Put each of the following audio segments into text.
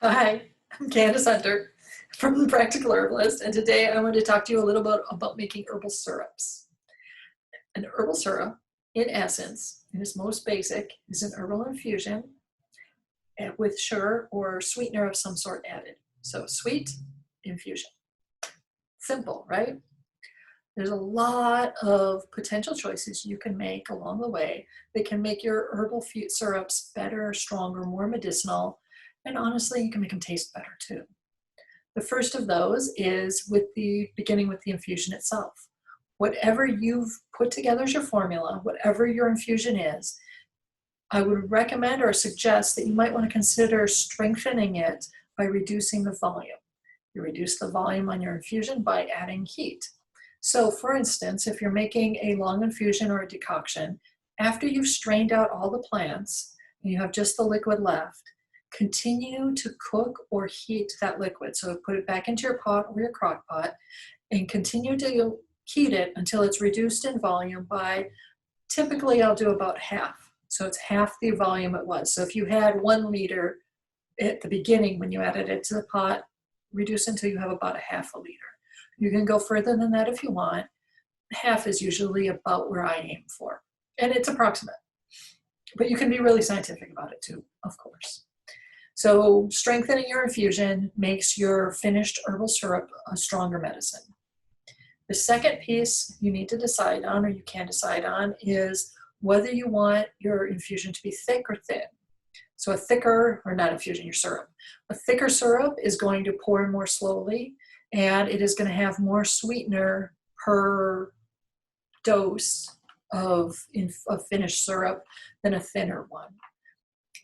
Hi, I'm Candace Hunter from Practical Herbalist, and today I want to talk to you a little bit about making herbal syrups. An herbal syrup, in essence, in its most basic, is an herbal infusion with sugar or sweetener of some sort added. So sweet infusion. Simple, right? There's a lot of potential choices you can make along the way that can make your herbal syrups better, stronger, more medicinal, and honestly, you can make them taste better too. The first of those is beginning with the infusion itself. Whatever you've put together as your formula, whatever your infusion is, I would recommend or suggest that you might want to consider strengthening it by reducing the volume. You reduce the volume on your infusion by adding heat. So for instance, if you're making a long infusion or a decoction, after you've strained out all the plants and you have just the liquid left, continue to cook or heat that liquid. So put it back into your pot or your crock pot and continue to heat it until it's reduced in volume by, typically I'll do about half. So it's half the volume it was. So if you had 1 liter at the beginning when you added it to the pot, reduce until you have about a half a liter. You can go further than that if you want. Half is usually about where I aim for. And it's approximate. But you can be really scientific about it too, of course. So strengthening your infusion makes your finished herbal syrup a stronger medicine. The second piece you need to decide on, or you can decide on, is whether you want your infusion to be thick or thin. So a thicker, or not infusion, your syrup. A thicker syrup is going to pour more slowly, and it is going to have more sweetener per dose of finished syrup than a thinner one.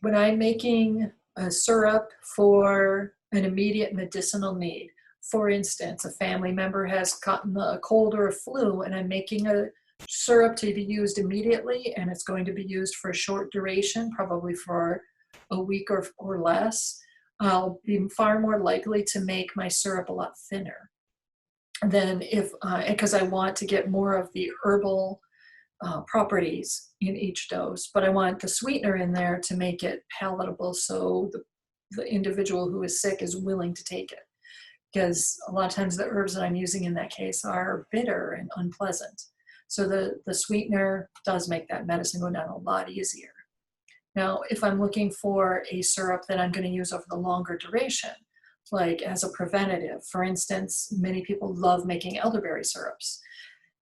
When I'm making a syrup for an immediate medicinal need, for instance, a family member has gotten a cold or a flu, and I'm making a syrup to be used immediately, and it's going to be used for a short duration, probably for a week or less, I'll be far more likely to make my syrup a lot thinner than because I want to get more of the herbal properties in each dose, but I want the sweetener in there to make it palatable so the individual who is sick is willing to take it. Because a lot of times the herbs that I'm using in that case are bitter and unpleasant. So the sweetener does make that medicine go down a lot easier. Now, if I'm looking for a syrup that I'm going to use over the longer duration, like as a preventative, for instance, many people love making elderberry syrups.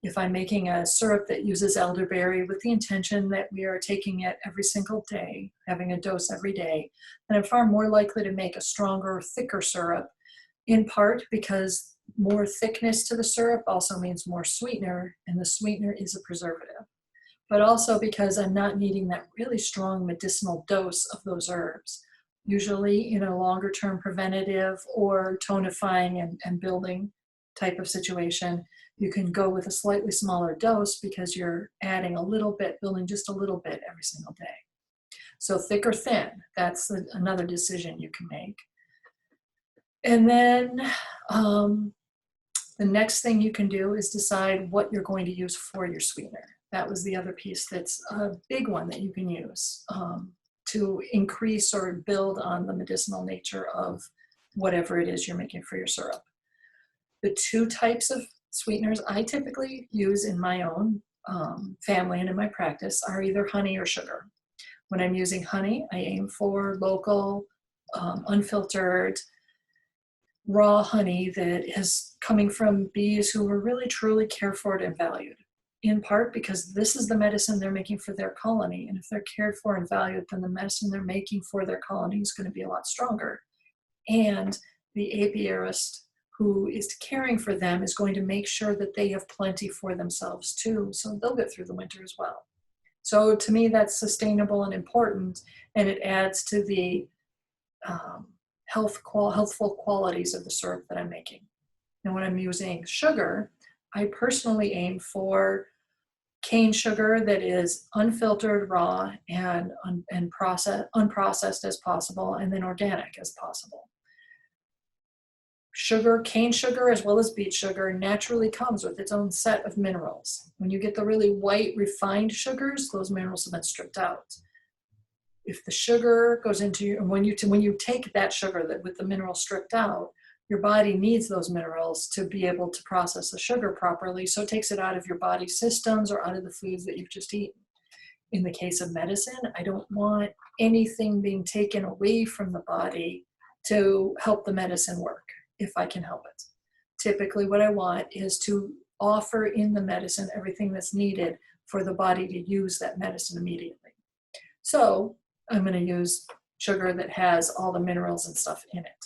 If I'm making a syrup that uses elderberry with the intention that we are taking it every single day, having a dose every day, then I'm far more likely to make a stronger, thicker syrup, in part because more thickness to the syrup also means more sweetener, and the sweetener is a preservative. But also because I'm not needing that really strong medicinal dose of those herbs. Usually in a longer term preventative or tonifying and building type of situation, you can go with a slightly smaller dose because you're adding a little bit, building just a little bit every single day. So thick or thin, that's another decision you can make. And then the next thing you can do is decide what you're going to use for your sweetener. That was the other piece that's a big one that you can use to increase or build on the medicinal nature of whatever it is you're making for your syrup. The two types of sweeteners I typically use in my own family and in my practice are either honey or sugar. When I'm using honey, I aim for local, unfiltered, raw honey that is coming from bees who are really truly cared for and valued. In part because this is the medicine they're making for their colony. And if they're cared for and valued, then the medicine they're making for their colony is going to be a lot stronger. And the apiarist who is caring for them is going to make sure that they have plenty for themselves too, so they'll get through the winter as well. So to me, that's sustainable and important, and it adds to the healthful qualities of the syrup that I'm making. And when I'm using sugar, I personally aim for cane sugar that is unfiltered, raw, and unprocessed as possible, and then organic as possible. Sugar, cane sugar, as well as beet sugar, naturally comes with its own set of minerals. When you get the really white, refined sugars, those minerals have been stripped out. if the sugar goes into your, when you take that sugar that with the minerals stripped out, your body needs those minerals to be able to process the sugar properly. So it takes it out of your body systems or out of the foods that you've just eaten. In the case of medicine, I don't want anything being taken away from the body to help the medicine work, if I can help it. Typically what I want is to offer in the medicine everything that's needed for the body to use that medicine immediately. So I'm going to use sugar that has all the minerals and stuff in it.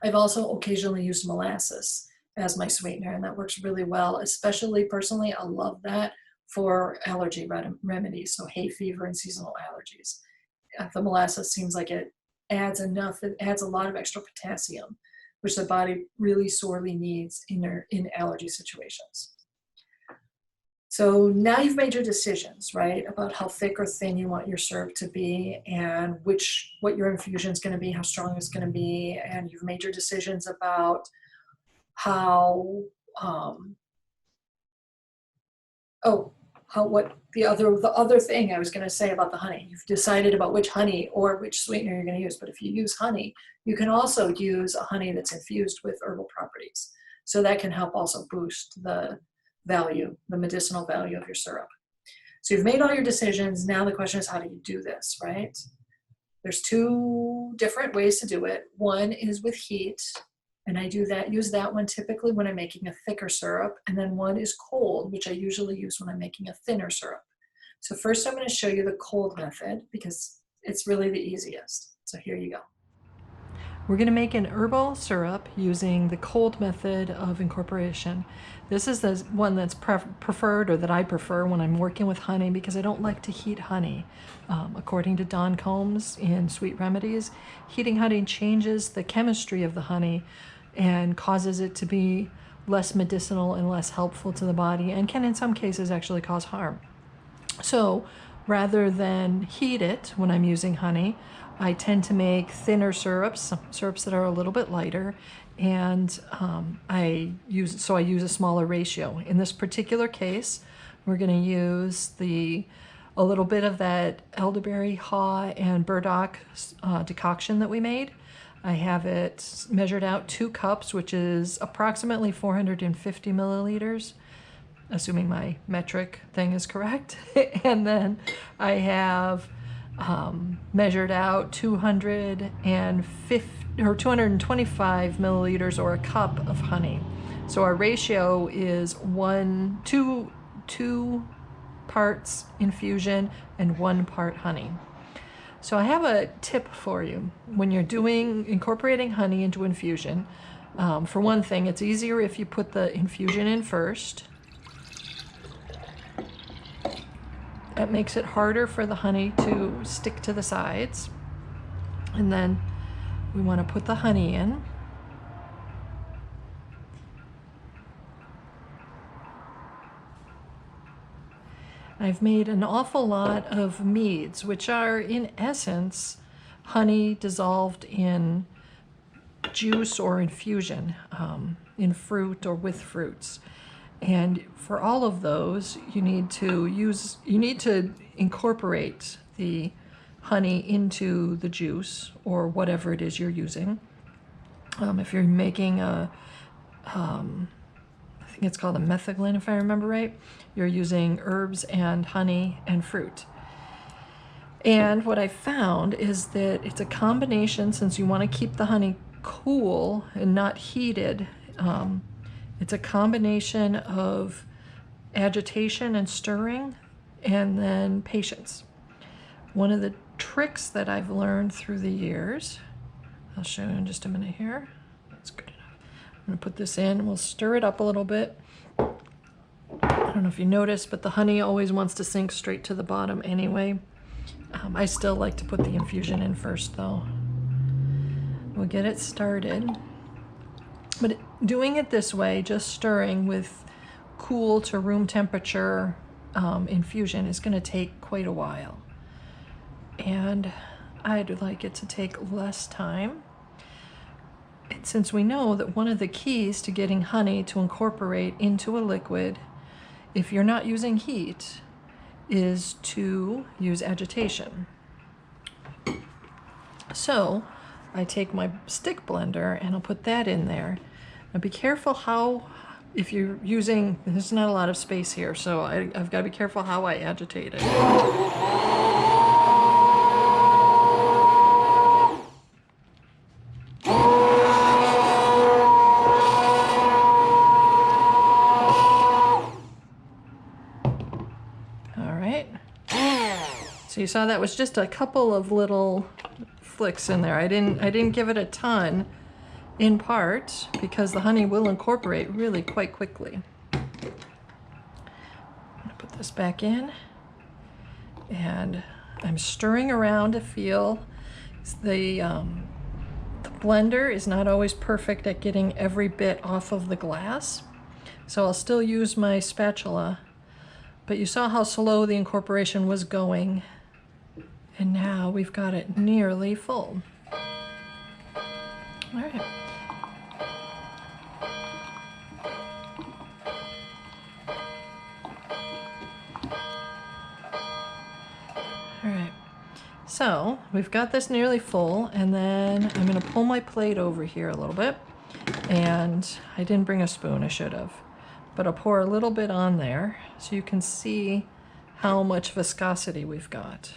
I've also occasionally used molasses as my sweetener, and that works really well, especially personally, I love that for allergy remedies, so hay fever and seasonal allergies. The molasses seems like it adds a lot of extra potassium, which the body really sorely needs in allergy situations. So now you've made your decisions, right, about how thick or thin you want your syrup to be and what your infusion is going to be, how strong it's going to be, and you've made your decisions about what the other thing I was going to say about the honey. You've decided about which honey or which sweetener you're going to use, but if you use honey, you can also use a honey that's infused with herbal properties. So that can help also boost the medicinal value of your syrup. So you've made all your decisions. Now the question is, how do you do this, right? There's two different ways to do it. One is with heat, and I use that one typically when I'm making a thicker syrup, and then one is cold, which I usually use when I'm making a thinner syrup. So first I'm going to show you the cold method because it's really the easiest. So here you go. We're going to make an herbal syrup using the cold method of Incorporation. This is the one that's preferred, or that I prefer when I'm working with honey, because I don't like to heat honey. According to Don Combs in Sweet Remedies, heating honey changes the chemistry of the honey and causes it to be less medicinal and less helpful to the body, and can in some cases actually cause harm. So rather than heat it when I'm using honey, I tend to make thinner syrups that are a little bit lighter, and I use a smaller ratio. In this particular case, we're going to use a little bit of that elderberry, haw, and burdock decoction that we made. I have it measured out 2 cups, which is approximately 450 milliliters, assuming my metric thing is correct. And then I have measured out 225 milliliters, or a cup of honey. So our ratio is 2 parts infusion and 1 part honey. So I have a tip for you when you're incorporating honey into infusion. For one thing, it's easier if you put the infusion in first. That makes it harder for the honey to stick to the sides. And then we want to put the honey in. I've made an awful lot of meads, which are in essence honey dissolved in juice or infusion, in fruit or with fruits. And for all of those, you need to incorporate the honey into the juice or whatever it is you're using. If you're making I think it's called a metheglin, if I remember right, you're using herbs and honey and fruit. And what I found is that it's a combination, since you want to keep the honey cool and not heated. It's a combination of agitation and stirring, and then patience. One of the tricks that I've learned through the years, I'll show you in just a minute here. That's good enough. I'm going to put this in, and we'll stir it up a little bit. I don't know if you noticed, but the honey always wants to sink straight to the bottom anyway. I still like to put the infusion in first, though. We'll get it started. But doing it this way, just stirring with cool to room temperature infusion, is going to take quite a while. And I'd like it to take less time. And since we know that one of the keys to getting honey to incorporate into a liquid, if you're not using heat, is to use agitation. So I take my stick blender and I'll put that in there. Now be careful how, if you're using, there's not a lot of space here, so I've got to be careful how I agitate it. All right. So you saw that was just a couple of little flicks in there. I didn't give it a ton, in part because the honey will incorporate really quite quickly. I'm gonna put this back in, and I'm stirring around to feel the blender is not always perfect at getting every bit off of the glass, so I'll still use my spatula. But you saw how slow the incorporation was going, and now we've got it nearly full. All right. All right. So we've got this nearly full, and then I'm going to pull my plate over here a little bit. And I didn't bring a spoon, I should have. But I'll pour a little bit on there so you can see how much viscosity we've got.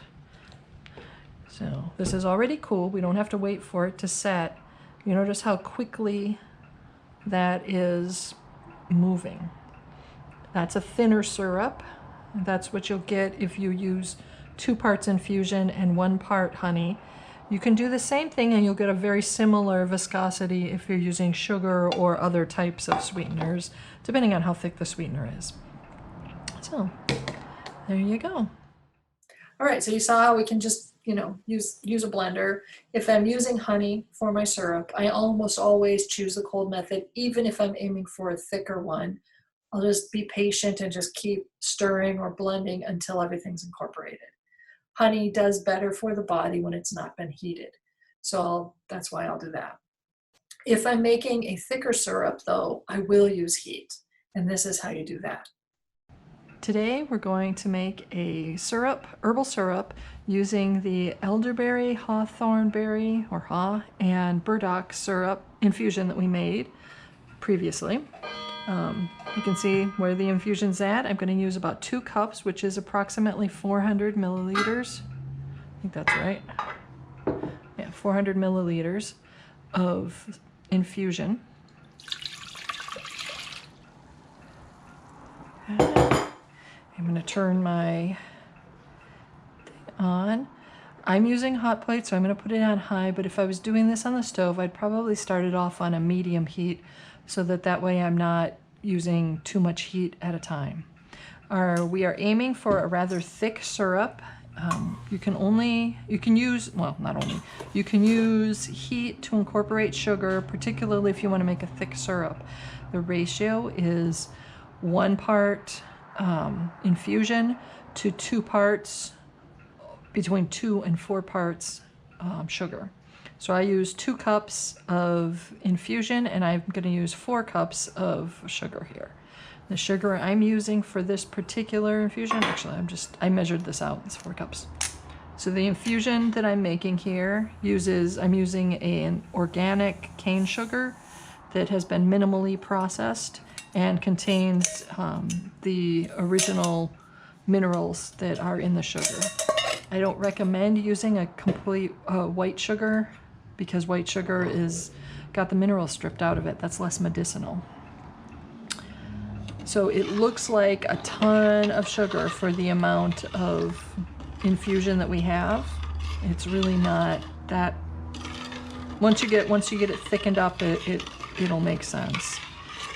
So this is already cool. We don't have to wait for it to set. You notice how quickly that is moving. That's a thinner syrup. That's what you'll get if you use 2 parts infusion and 1 part honey. You can do the same thing and you'll get a very similar viscosity if you're using sugar or other types of sweeteners, depending on how thick the sweetener is. So there you go. All right, so you saw how we can just, use a blender. If I'm using honey for my syrup, I almost always choose the cold method, even if I'm aiming for a thicker one. I'll just be patient and just keep stirring or blending until everything's incorporated. Honey does better for the body when it's not been heated. So that's why I'll do that. If I'm making a thicker syrup though, I will use heat. And this is how you do that. Today we're going to make a syrup, herbal syrup, using the elderberry, hawthornberry, or haw, and burdock syrup infusion that we made previously. You can see where the infusion's at. I'm going to use about 2 cups, which is approximately 400 milliliters. I think that's right. Yeah, 400 milliliters of infusion. I'm going to turn my thing on. I'm using hot plate, so I'm going to put it on high, but if I was doing this on the stove, I'd probably start it off on a medium heat so that way I'm not using too much heat at a time. We are aiming for a rather thick syrup. You can use heat to incorporate sugar, particularly if you want to make a thick syrup. The ratio is 1 part infusion to 2 parts, between 2 and 4 parts sugar. So I use 2 cups of infusion and I'm going to use 4 cups of sugar here. The sugar I'm using for this particular infusion, actually I measured this out, it's 4 cups. So the infusion that I'm making here I'm using an organic cane sugar that has been minimally processed and contains the original minerals that are in the sugar. I don't recommend using a complete white sugar because white sugar is got the minerals stripped out of it. That's less medicinal. So it looks like a ton of sugar for the amount of infusion that we have. It's really not that. Once you get it thickened up, it'll make sense.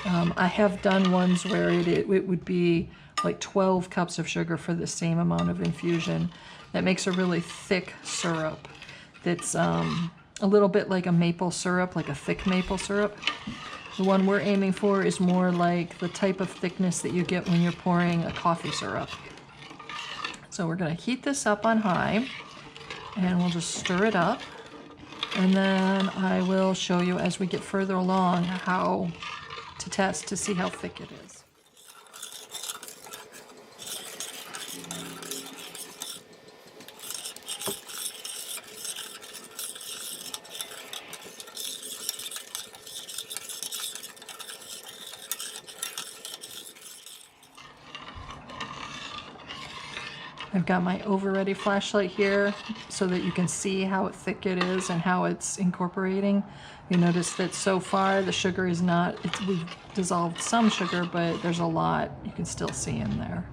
I have done ones where it would be like 12 cups of sugar for the same amount of infusion. That makes a really thick syrup that's a little bit like a maple syrup, like a thick maple syrup. The one we're aiming for is more like the type of thickness that you get when you're pouring a coffee syrup. So we're going to heat this up on high and we'll just stir it up. And then I will show you as we get further along how to test to see how thick it is. I've got my over-ready flashlight here so that you can see how thick it is and how it's incorporating. You notice that so far the sugar is not, we've dissolved some sugar, but there's a lot you can still see in there.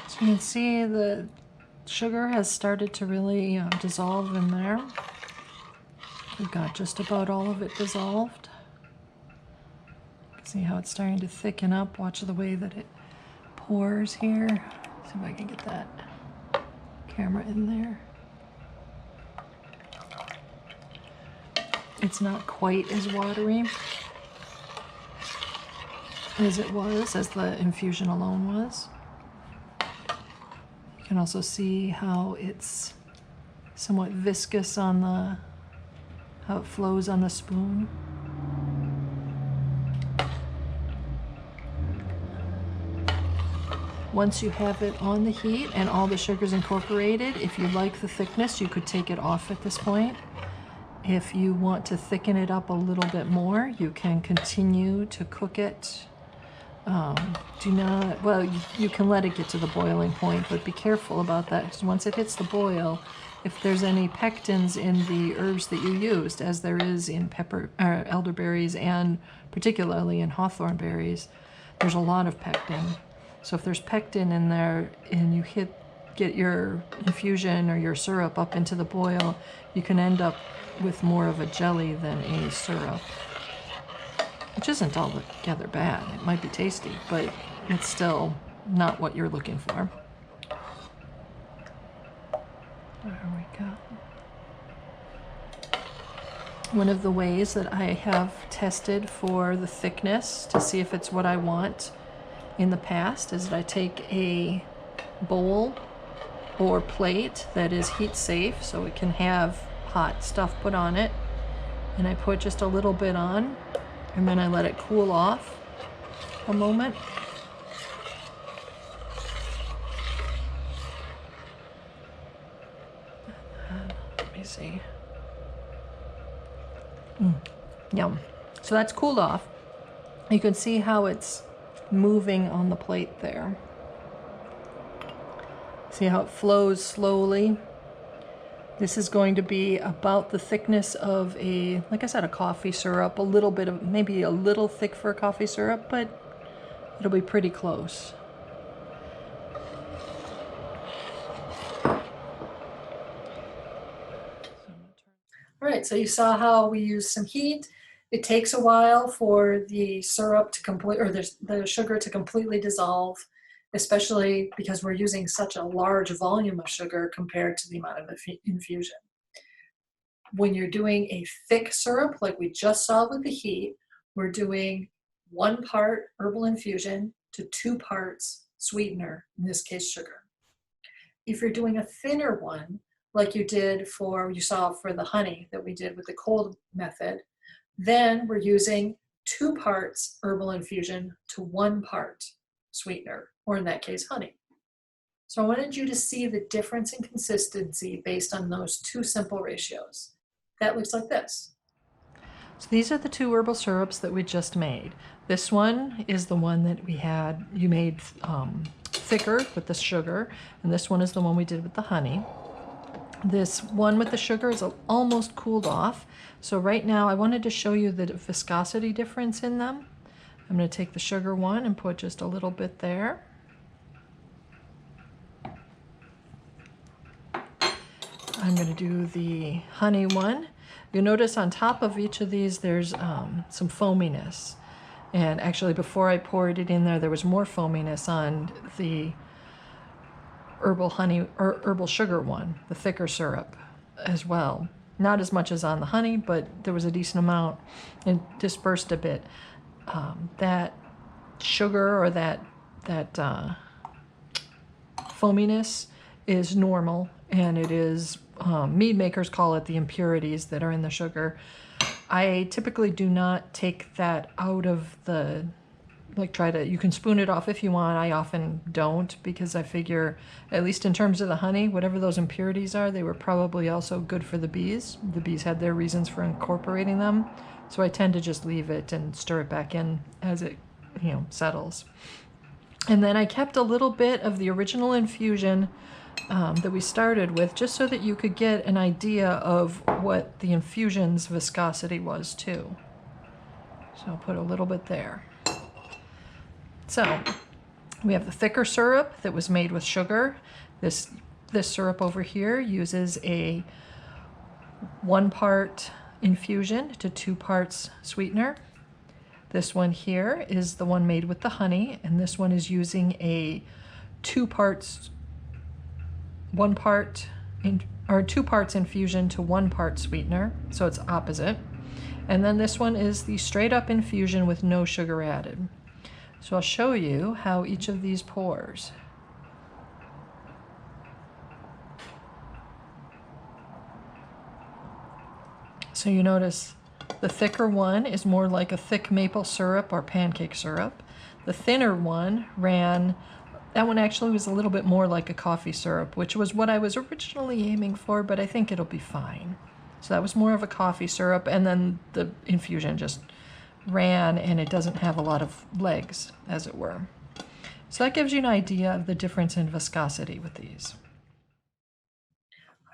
So you can see the sugar has started to really dissolve in there. We've got just about all of it dissolved. You can see how it's starting to thicken up. Watch the way that it pours here. See if I can get that camera in there. It's not quite as watery as it was, as the infusion alone was. You can also see how it's somewhat viscous on the, how it flows on the spoon. Once you have it on the heat and all the sugar's incorporated, if you like the thickness, you could take it off at this point. If you want to thicken it up a little bit more, you can continue to cook it. Do not, well, you can let it get to the boiling point, but be careful about that, because once it hits the boil, if there's any pectins in the herbs that you used, as there is in elderberries and particularly in hawthorn berries, there's a lot of pectin. So if there's pectin in there and you get your infusion or your syrup up into the boil, you can end up with more of a jelly than a syrup, which isn't altogether bad. It might be tasty, but it's still not what you're looking for. There we go. One of the ways that I have tested for the thickness to see if it's what I want in the past is that I take a bowl or plate that is heat safe, so it can have hot stuff put on it, and I put just a little bit on, and then I let it cool off a moment. Let me see. Yum. So that's cooled off. You can see how it's moving on the plate there. See how it flows slowly? This is going to be about the thickness of a, like I said, a coffee syrup, a little bit of, maybe a little thick for a coffee syrup, but it'll be pretty close. All right, so you saw how we use some heat. It takes a while for the syrup to complete, or the sugar to completely dissolve, especially because we're using such a large volume of sugar compared to the amount of infusion. When you're doing a thick syrup, like we just saw with the heat, we're doing 1 part herbal infusion to 2 parts sweetener, in this case sugar. If you're doing a thinner one, like you saw for the honey that we did with the cold method, then we're using 2 parts herbal infusion to 1 part sweetener, or in that case, honey. So I wanted you to see the difference in consistency based on those 2 simple ratios. That looks like this. So these are the 2 herbal syrups that we just made. This one is the one that you made thicker with the sugar, and this one is the one we did with the honey. This one with the sugar is almost cooled off. So right now I wanted to show you the viscosity difference in them. I'm going to take the sugar one and put just a little bit there. I'm going to do the honey one. You'll notice on top of each of these there's some foaminess. And actually before I poured it in there was more foaminess on the herbal honey or herbal sugar one, the thicker syrup as well. Not as much as on the honey, but there was a decent amount and dispersed a bit. That sugar or that foaminess is normal and it is, mead makers call it the impurities that are in the sugar. I typically do not take that out of the, you can spoon it off if you want. I often don't, because I figure, at least in terms of the honey, whatever those impurities are, they were probably also good for the bees. The bees had their reasons for incorporating them. So I tend to just leave it and stir it back in as it, settles. And then I kept a little bit of the original infusion that we started with, just so that you could get an idea of what the infusion's viscosity was too. So I'll put a little bit there. So we have the thicker syrup that was made with sugar. This syrup over here uses a 1 part infusion to 2 parts sweetener. This one here is the one made with the honey, and this one is using a 2 parts infusion to 1 part sweetener, so it's opposite. And then this one is the straight up infusion with no sugar added. So I'll show you how each of these pours. So you notice the thicker one is more like a thick maple syrup or pancake syrup. The thinner one that one actually was a little bit more like a coffee syrup, which was what I was originally aiming for, but I think it'll be fine. So that was more of a coffee syrup, and then the infusion just ran, and it doesn't have a lot of legs, as it were. So that gives you an idea of the difference in viscosity with these.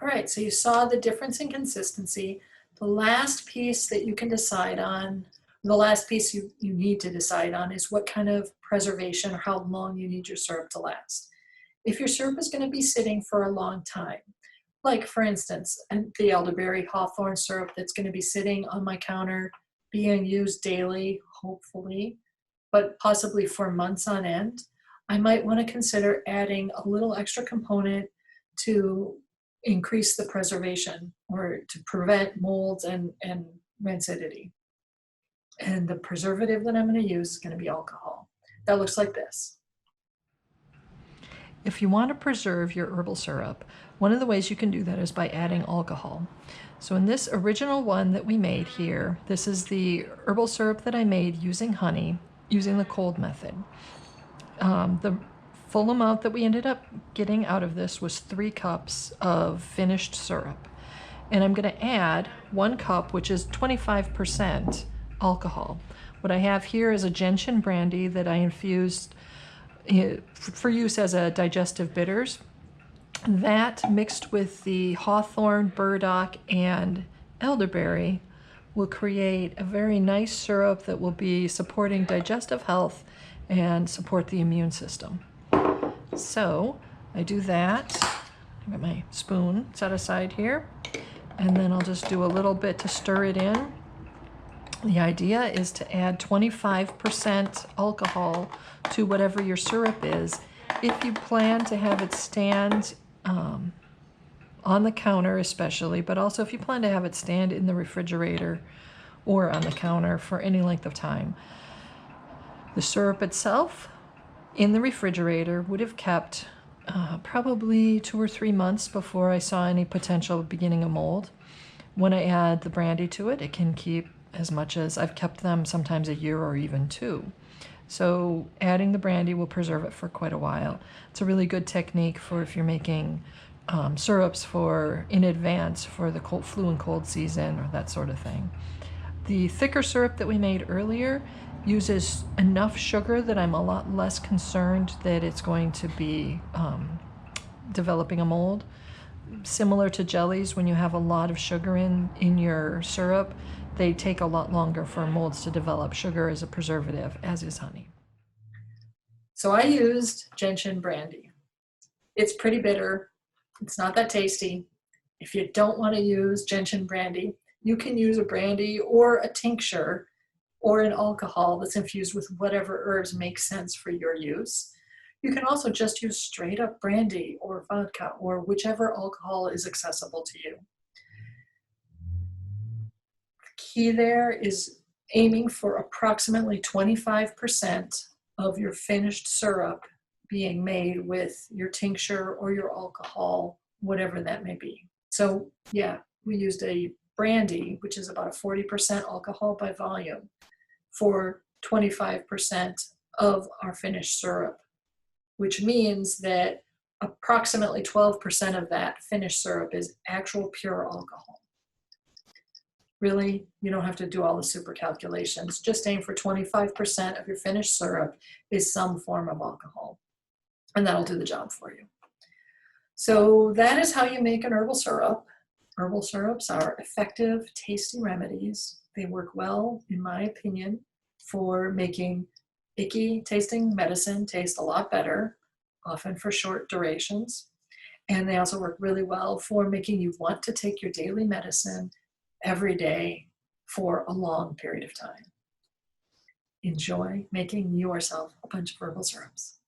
All right, so you saw the difference in consistency. The last piece that you can decide on, the last piece you need to decide on is what kind of preservation or how long you need your syrup to last. If your syrup is going to be sitting for a long time, like for instance, the elderberry hawthorn syrup that's going to be sitting on my counter, being used daily, hopefully, but possibly for months on end, I might want to consider adding a little extra component to increase the preservation or to prevent molds and rancidity. And the preservative that I'm going to use is going to be alcohol. That looks like this. If you want to preserve your herbal syrup, one of the ways you can do that is by adding alcohol. So in this original one that we made here, this is the herbal syrup that I made using honey, using the cold method. The full amount that we ended up getting out of this was 3 cups of finished syrup. And I'm going to add 1 cup, which is 25% alcohol. What I have here is a gentian brandy that I infused for use as a digestive bitters. That mixed with the hawthorn, burdock, and elderberry will create a very nice syrup that will be supporting digestive health and support the immune system. So I do that. I got my spoon set aside here, and then I'll just do a little bit to stir it in. The idea is to add 25% alcohol to whatever your syrup is. If you plan to have it stand on the counter especially, but also if you plan to have it stand in the refrigerator or on the counter for any length of time. The syrup itself in the refrigerator would have kept probably 2 or 3 months before I saw any potential beginning of mold. When I add the brandy to it, it can keep as much as, I've kept them sometimes a year or even 2. So adding the brandy will preserve it for quite a while. It's a really good technique for if you're making syrups in advance for the flu and cold season or that sort of thing. The thicker syrup that we made earlier uses enough sugar that I'm a lot less concerned that it's going to be developing a mold. Similar to jellies, when you have a lot of sugar in your syrup, they take a lot longer for molds to develop. Sugar is a preservative, as is honey. So I used gentian brandy. It's pretty bitter. It's not that tasty. If you don't want to use gentian brandy, you can use a brandy or a tincture or an alcohol that's infused with whatever herbs make sense for your use. You can also just use straight up brandy or vodka or whichever alcohol is accessible to you. The key there is aiming for approximately 25% of your finished syrup being made with your tincture or your alcohol whatever that may be. So yeah, we used a brandy, which is about a 40% alcohol by volume, for 25% of our finished syrup, which means that approximately 12% of that finished syrup is actual pure alcohol. Really, you don't have to do all the super calculations. Just aim for 25% of your finished syrup is some form of alcohol, and that'll do the job for you. So that is how you make an herbal syrup. Herbal syrups are effective, tasty remedies. They work well, in my opinion, for making icky tasting medicine taste a lot better, often for short durations. And they also work really well for making you want to take your daily medicine every day for a long period of time. Enjoy making yourself a bunch of herbal syrups.